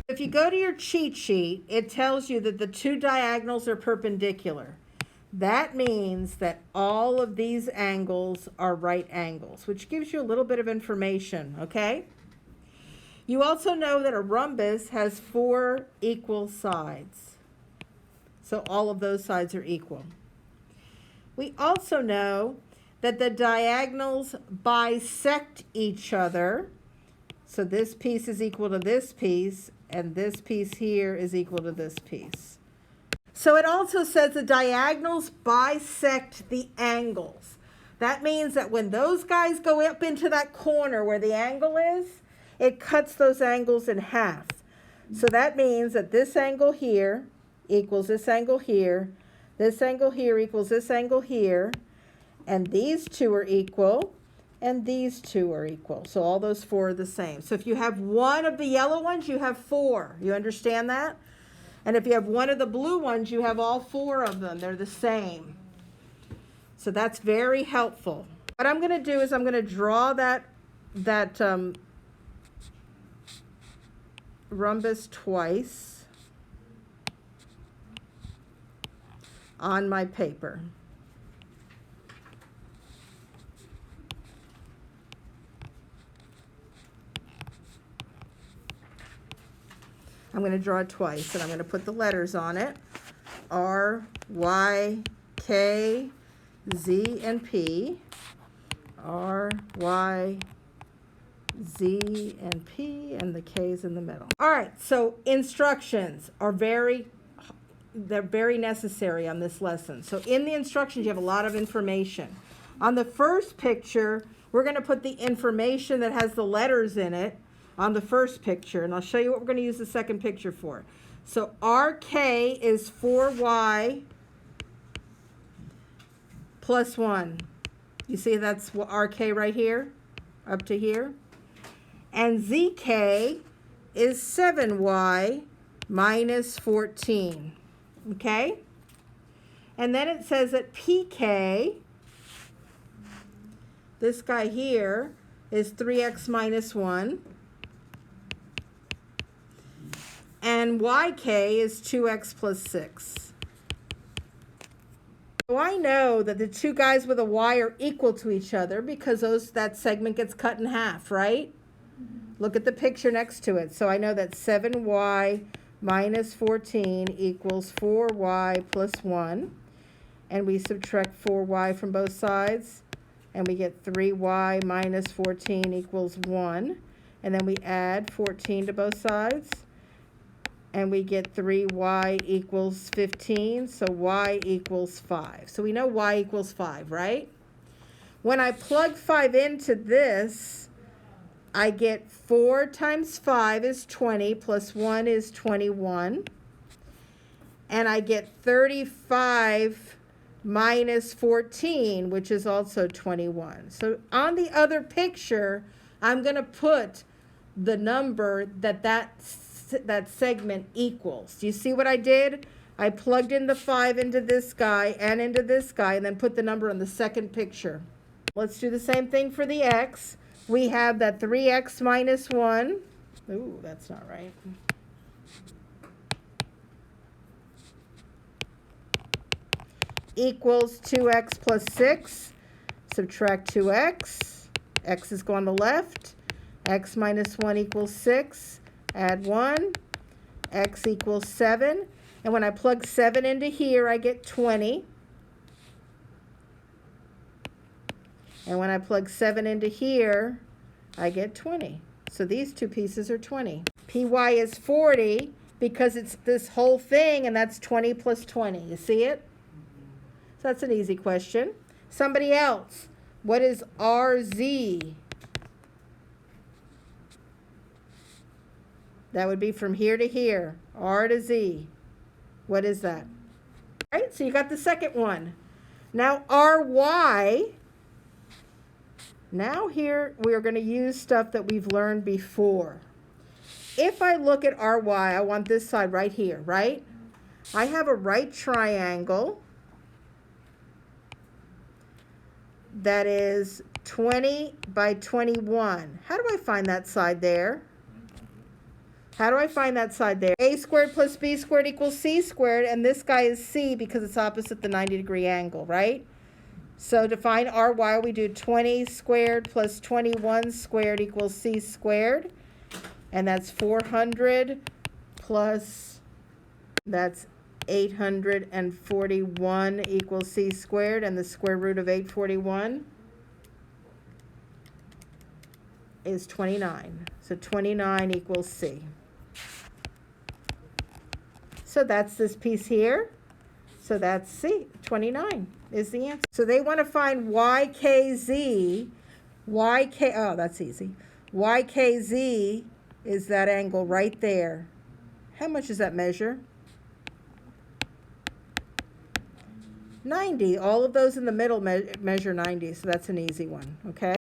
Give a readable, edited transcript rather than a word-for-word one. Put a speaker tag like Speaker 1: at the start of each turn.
Speaker 1: If you go to your cheat sheet, it tells you that the two diagonals are perpendicular. That means that all of these angles are right angles, which gives you a little bit of information, okay? You also know that a rhombus has 4 equal sides. So all of those sides are equal. We also know that the diagonals bisect each other. So this piece is equal to this piece, and this piece here is equal to this piece. So it also says the diagonals bisect the angles. That means that when those guys go up into that corner where the angle is, it cuts those angles in half. So that means that this angle here equals this angle here, this angle here equals this angle here, and these two are equal, and these two are equal. So all those 4 are the same. So if you have one of the yellow ones, you have 4. You understand that? And if you have one of the blue ones, you have all 4 of them. They're the same. So that's very helpful. What I'm going to do is I'm going to draw that rhombus twice on my paper. I'm going to draw it twice, and I'm going to put the letters on it. R, Y, K, Z, and P. R, Y, Z, and P, and the K is in the middle. All right, so instructions are very necessary on this lesson. So in the instructions, you have a lot of information. On the first picture, we're going to put the information that has the letters in it on the first picture, and I'll show you what we're going to use the second picture for. So RK is 4Y plus 1. You see that's RK right here, up to here. And ZK is 7Y minus 14. Okay? And then it says that PK, this guy here, is 3x minus 1. And YK is 2x plus 6. So I know that the two guys with a Y are equal to each other because that segment gets cut in half, right? Look at the picture next to it. So I know that 7Y minus 14 equals 4Y plus 1. And we subtract 4Y from both sides. And we get 3Y minus 14 equals 1. And then we add 14 to both sides. And we get 3Y equals 15, so Y equals 5. So we know Y equals 5, right? When I plug 5 into this, I get 4 times 5 is 20, plus 1 is 21. And I get 35 minus 14, which is also 21. So on the other picture, I'm going to put the number that segment equals. Do you see what I did? I plugged in the 5 into this guy and into this guy and then put the number on the second picture. Let's do the same thing for the x. We have that 3x minus 1. Ooh, that's not right. Equals 2x plus 6. Subtract 2x. X is going to the left. X minus 1 equals 6. Add 1, x equals 7, and when I plug 7 into here, I get 20. And when I plug 7 into here, I get 20. So these two pieces are 20. Py is 40 because it's this whole thing, and that's 20 plus 20. You see it? So that's an easy question. Somebody else, what is RZ? That would be from here to here, R to Z. What is that? All right, so you got the second one. Now RY, now here we are going to use stuff that we've learned before. If I look at RY, I want this side right here, right? I have a right triangle. that is 20 by 21. How do I find that side there? How do I find that side there? A squared plus B squared equals C squared, and this guy is C because it's opposite the 90-degree angle, right? So to find RY, we do 20 squared plus 21 squared equals C squared, and that's 400 plus, that's 841 equals C squared, and the square root of 841 is 29. So 29 equals C. So that's this piece here. So that's C. 29 is the answer. So they want to find YKZ. Oh, that's easy. YKZ is that angle right there. How much does that measure? 90. All of those in the middle measure 90, so that's an easy one, okay?